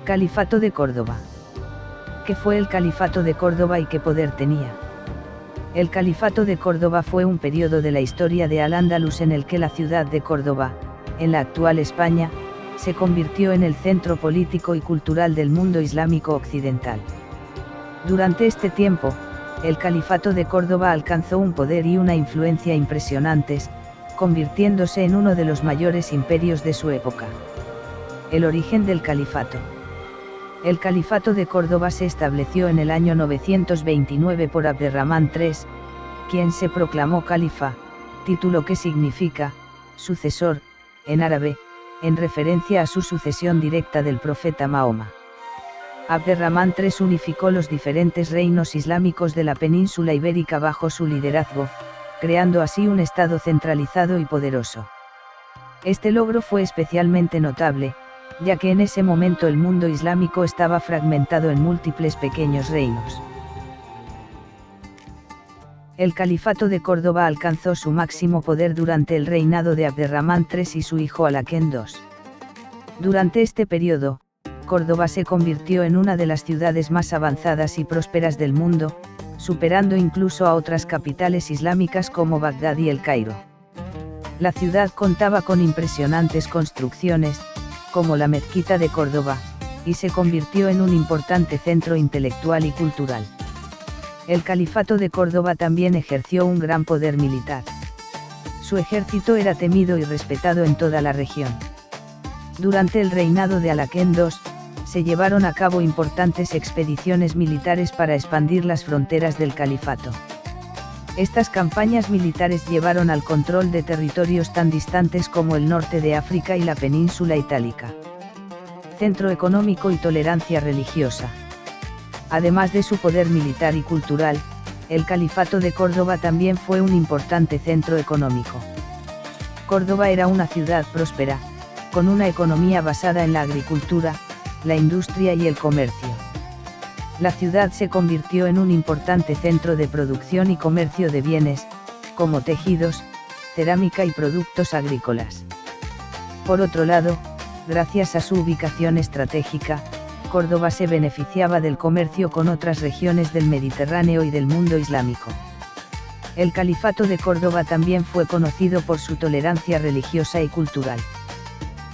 Califato de Córdoba. ¿Qué fue el Califato de Córdoba y qué poder tenía? El Califato de Córdoba fue un periodo de la historia de Al-Ándalus en el que la ciudad de Córdoba, en la actual España, se convirtió en el centro político y cultural del mundo islámico occidental. Durante este tiempo, el Califato de Córdoba alcanzó un poder y una influencia impresionantes, convirtiéndose en uno de los mayores imperios de su época. El origen del Califato. El Califato de Córdoba se estableció en el año 929 por Abderramán III, quien se proclamó califa, título que significa sucesor, en árabe, en referencia a su sucesión directa del profeta Mahoma. Abderramán III unificó los diferentes reinos islámicos de la península ibérica bajo su liderazgo, creando así un estado centralizado y poderoso. Este logro fue especialmente notable, ya que en ese momento el mundo islámico estaba fragmentado en múltiples pequeños reinos. El Califato de Córdoba alcanzó su máximo poder durante el reinado de Abderramán III y su hijo Alhaquén II. Durante este periodo, Córdoba se convirtió en una de las ciudades más avanzadas y prósperas del mundo, superando incluso a otras capitales islámicas como Bagdad y El Cairo. La ciudad contaba con impresionantes construcciones, como la Mezquita de Córdoba, y se convirtió en un importante centro intelectual y cultural. El Califato de Córdoba también ejerció un gran poder militar. Su ejército era temido y respetado en toda la región. Durante el reinado de Alhaquén II, se llevaron a cabo importantes expediciones militares para expandir las fronteras del califato. Estas campañas militares llevaron al control de territorios tan distantes como el norte de África y la península itálica. Centro económico y tolerancia religiosa. Además de su poder militar y cultural, el Califato de Córdoba también fue un importante centro económico. Córdoba era una ciudad próspera, con una economía basada en la agricultura, la industria y el comercio. La ciudad se convirtió en un importante centro de producción y comercio de bienes, como tejidos, cerámica y productos agrícolas. Por otro lado, gracias a su ubicación estratégica, Córdoba se beneficiaba del comercio con otras regiones del Mediterráneo y del mundo islámico. El Califato de Córdoba también fue conocido por su tolerancia religiosa y cultural.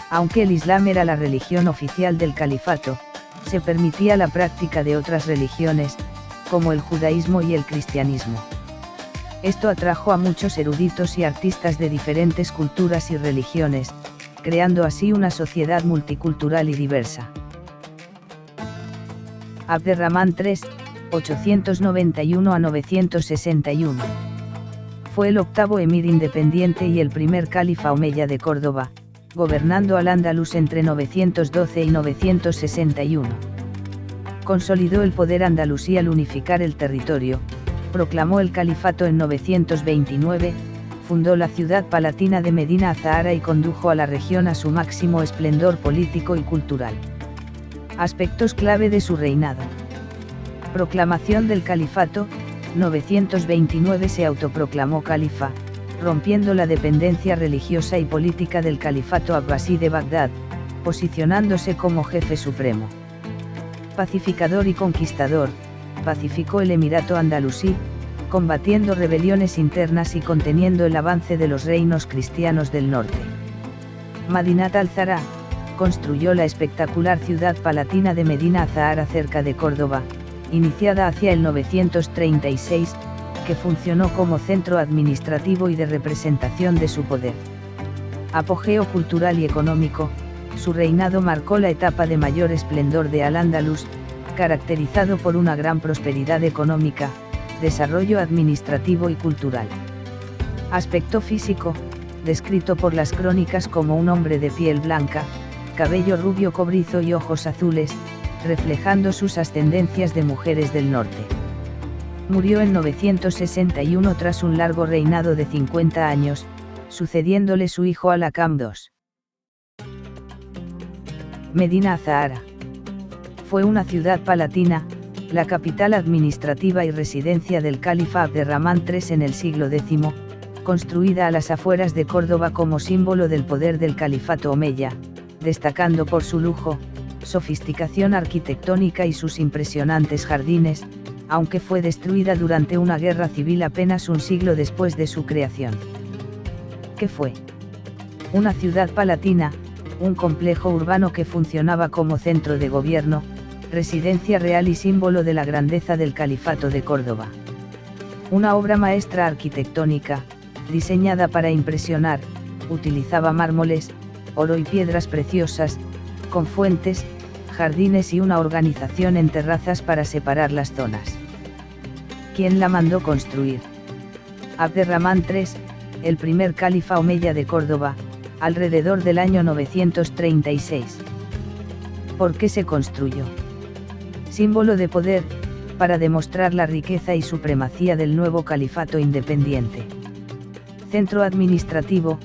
Aunque el Islam era la religión oficial del califato, se permitía la práctica de otras religiones, como el judaísmo y el cristianismo. Esto atrajo a muchos eruditos y artistas de diferentes culturas y religiones, creando así una sociedad multicultural y diversa. Abderramán III, 891 a 961. Fue el octavo emir independiente y el primer califa omeya de Córdoba, gobernando Al-Ándalus entre 912 y 961. Consolidó el poder andalusí al unificar el territorio, proclamó el califato en 929, fundó la ciudad palatina de Medina Azahara y condujo a la región a su máximo esplendor político y cultural. Aspectos clave de su reinado. Proclamación del califato, 929 se autoproclamó califa, rompiendo la dependencia religiosa y política del califato abbasí de Bagdad, posicionándose como jefe supremo. Pacificador y conquistador, pacificó el emirato andalusí, combatiendo rebeliones internas y conteniendo el avance de los reinos cristianos del norte. Madinat al-Zahra, construyó la espectacular ciudad palatina de Medina Azahara cerca de Córdoba, iniciada hacia el 936, que funcionó como centro administrativo y de representación de su poder. Apogeo cultural y económico, su reinado marcó la etapa de mayor esplendor de Al-Ándalus, caracterizado por una gran prosperidad económica, desarrollo administrativo y cultural. Aspecto físico, descrito por las crónicas como un hombre de piel blanca, cabello rubio cobrizo y ojos azules, reflejando sus ascendencias de mujeres del norte. Murió en 961 tras un largo reinado de 50 años, sucediéndole su hijo Al-Hakam II. Medina Azahara. Fue una ciudad palatina, la capital administrativa y residencia del califa Abderramán III en el siglo X, construida a las afueras de Córdoba como símbolo del poder del califato omeya, destacando por su lujo, sofisticación arquitectónica y sus impresionantes jardines, aunque fue destruida durante una guerra civil apenas un siglo después de su creación. ¿Qué fue? Una ciudad palatina, un complejo urbano que funcionaba como centro de gobierno, residencia real y símbolo de la grandeza del Califato de Córdoba. Una obra maestra arquitectónica, diseñada para impresionar, utilizaba mármoles, oro y piedras preciosas, con fuentes, jardines y una organización en terrazas para separar las zonas. ¿Quién la mandó construir? Abderramán III, el primer califa omeya de Córdoba, alrededor del año 936. ¿Por qué se construyó? Símbolo de poder, para demostrar la riqueza y supremacía del nuevo califato independiente. Centro administrativo,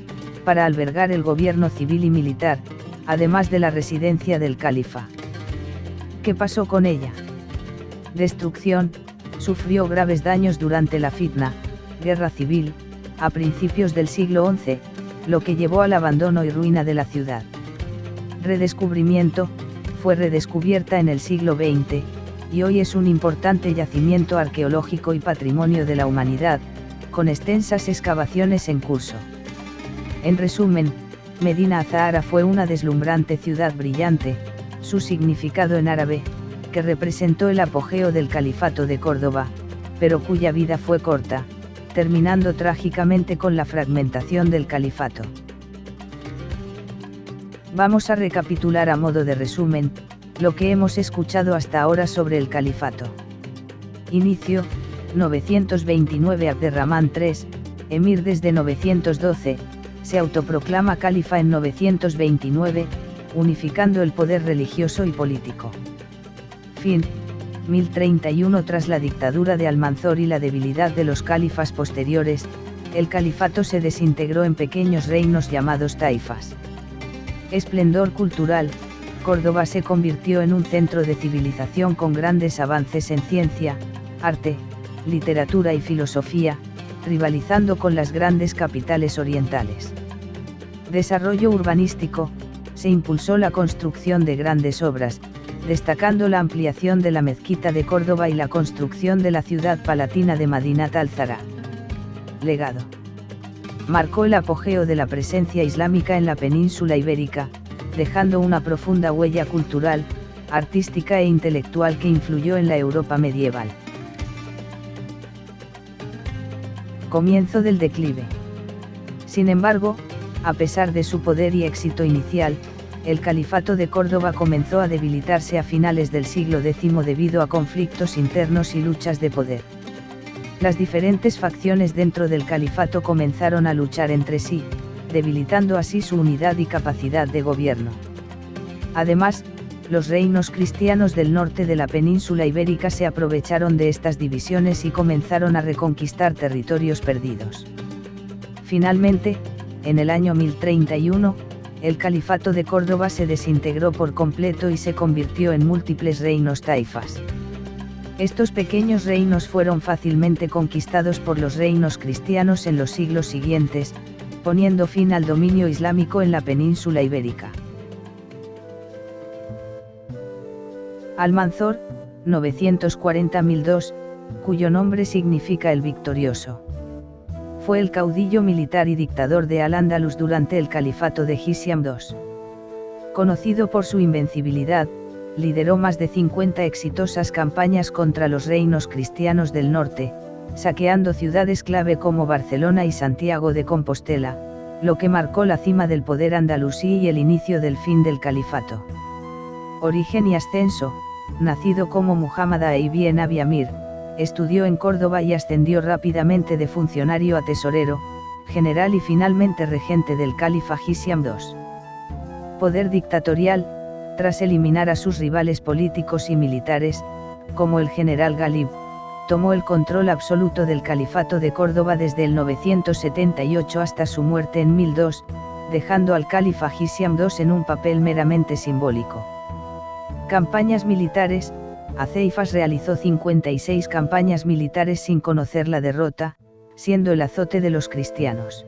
para albergar el gobierno civil y militar, además de la residencia del califa. ¿Qué pasó con ella? Destrucción, sufrió graves daños durante la fitna, guerra civil, a principios del siglo XI, lo que llevó al abandono y ruina de la ciudad. Redescubrimiento, fue redescubierta en el siglo XX, y hoy es un importante yacimiento arqueológico y patrimonio de la humanidad, con extensas excavaciones en curso. En resumen, Medina Azahara fue una deslumbrante ciudad brillante, su significado en árabe, que representó el apogeo del Califato de Córdoba, pero cuya vida fue corta, terminando trágicamente con la fragmentación del califato. Vamos a recapitular a modo de resumen, lo que hemos escuchado hasta ahora sobre el califato. Inicio, 929 Abderramán III, emir desde 912, se autoproclama califa en 929, unificando el poder religioso y político. Fin, 1031 Tras la dictadura de Almanzor y la debilidad de los califas posteriores, el califato se desintegró en pequeños reinos llamados taifas. Esplendor cultural, Córdoba se convirtió en un centro de civilización con grandes avances en ciencia, arte, literatura y filosofía, rivalizando con las grandes capitales orientales. Desarrollo urbanístico, se impulsó la construcción de grandes obras, destacando la ampliación de la mezquita de Córdoba y la construcción de la ciudad palatina de Madinat al-Zahra. Legado. Marcó el apogeo de la presencia islámica en la península ibérica, dejando una profunda huella cultural, artística e intelectual que influyó en la Europa medieval. Comienzo del declive. Sin embargo, a pesar de su poder y éxito inicial, el Califato de Córdoba comenzó a debilitarse a finales del siglo X debido a conflictos internos y luchas de poder. Las diferentes facciones dentro del califato comenzaron a luchar entre sí, debilitando así su unidad y capacidad de gobierno. Además, los reinos cristianos del norte de la península ibérica se aprovecharon de estas divisiones y comenzaron a reconquistar territorios perdidos. Finalmente, en el año 1031, el califato de Córdoba se desintegró por completo y se convirtió en múltiples reinos taifas. Estos pequeños reinos fueron fácilmente conquistados por los reinos cristianos en los siglos siguientes, poniendo fin al dominio islámico en la península ibérica. Almanzor, 940-1002, cuyo nombre significa el victorioso. Fue el caudillo militar y dictador de Al-Ándalus durante el califato de Hisham II. Conocido por su invencibilidad, lideró más de 50 exitosas campañas contra los reinos cristianos del norte, saqueando ciudades clave como Barcelona y Santiago de Compostela, lo que marcó la cima del poder andalusí y el inicio del fin del califato. Origen y ascenso, nacido como Muhammad ibn Abi Amir, estudió en Córdoba y ascendió rápidamente de funcionario a tesorero, general y finalmente regente del califa Hisham II. Poder dictatorial, tras eliminar a sus rivales políticos y militares, como el general Ghalib, tomó el control absoluto del califato de Córdoba desde el 978 hasta su muerte en 1002, dejando al califa Hisham II en un papel meramente simbólico. Campañas militares. Aceifas realizó 56 campañas militares sin conocer la derrota, siendo el azote de los cristianos.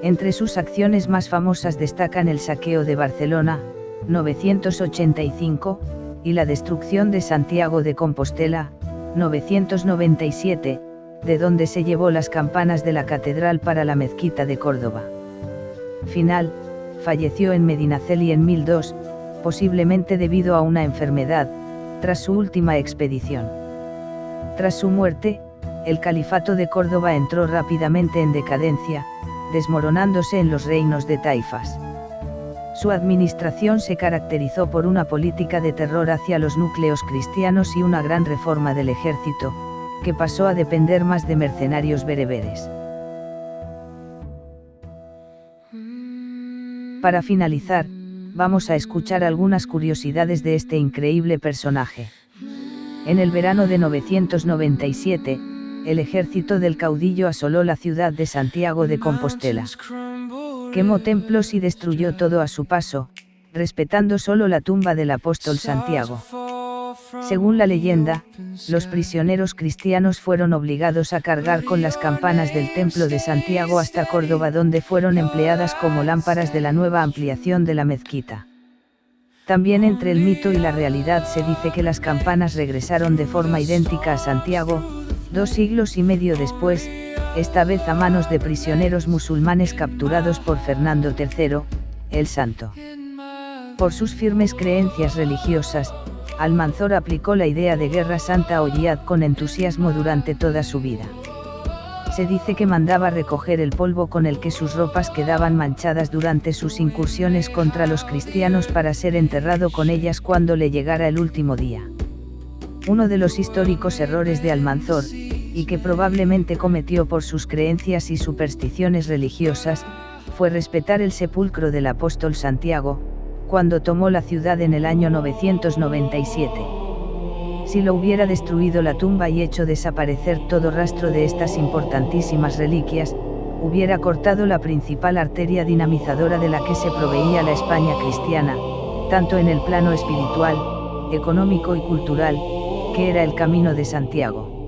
Entre sus acciones más famosas destacan el saqueo de Barcelona, 985, y la destrucción de Santiago de Compostela, 997, de donde se llevó las campanas de la catedral para la mezquita de Córdoba. Falleció en Medinaceli en 1002, posiblemente debido a una enfermedad, tras su última expedición. Tras su muerte, el califato de Córdoba entró rápidamente en decadencia, desmoronándose en los reinos de taifas. Su administración se caracterizó por una política de terror hacia los núcleos cristianos y una gran reforma del ejército, que pasó a depender más de mercenarios bereberes. Para finalizar, vamos a escuchar algunas curiosidades de este increíble personaje. En el verano de 997, el ejército del caudillo asoló la ciudad de Santiago de Compostela. Quemó templos y destruyó todo a su paso, respetando solo la tumba del apóstol Santiago. Según la leyenda, los prisioneros cristianos fueron obligados a cargar con las campanas del templo de Santiago hasta Córdoba, donde fueron empleadas como lámparas de la nueva ampliación de la mezquita. También entre el mito y la realidad se dice que las campanas regresaron de forma idéntica a Santiago, 2 siglos y medio después, esta vez a manos de prisioneros musulmanes capturados por Fernando III, el Santo. Por sus firmes creencias religiosas, Almanzor aplicó la idea de guerra santa o yihad con entusiasmo durante toda su vida. Se dice que mandaba recoger el polvo con el que sus ropas quedaban manchadas durante sus incursiones contra los cristianos para ser enterrado con ellas cuando le llegara el último día. Uno de los históricos errores de Almanzor, y que probablemente cometió por sus creencias y supersticiones religiosas, fue respetar el sepulcro del apóstol Santiago, cuando tomó la ciudad en el año 997. Si lo hubiera destruido la tumba y hecho desaparecer todo rastro de estas importantísimas reliquias, hubiera cortado la principal arteria dinamizadora de la que se proveía la España cristiana, tanto en el plano espiritual, económico y cultural, que era el Camino de Santiago.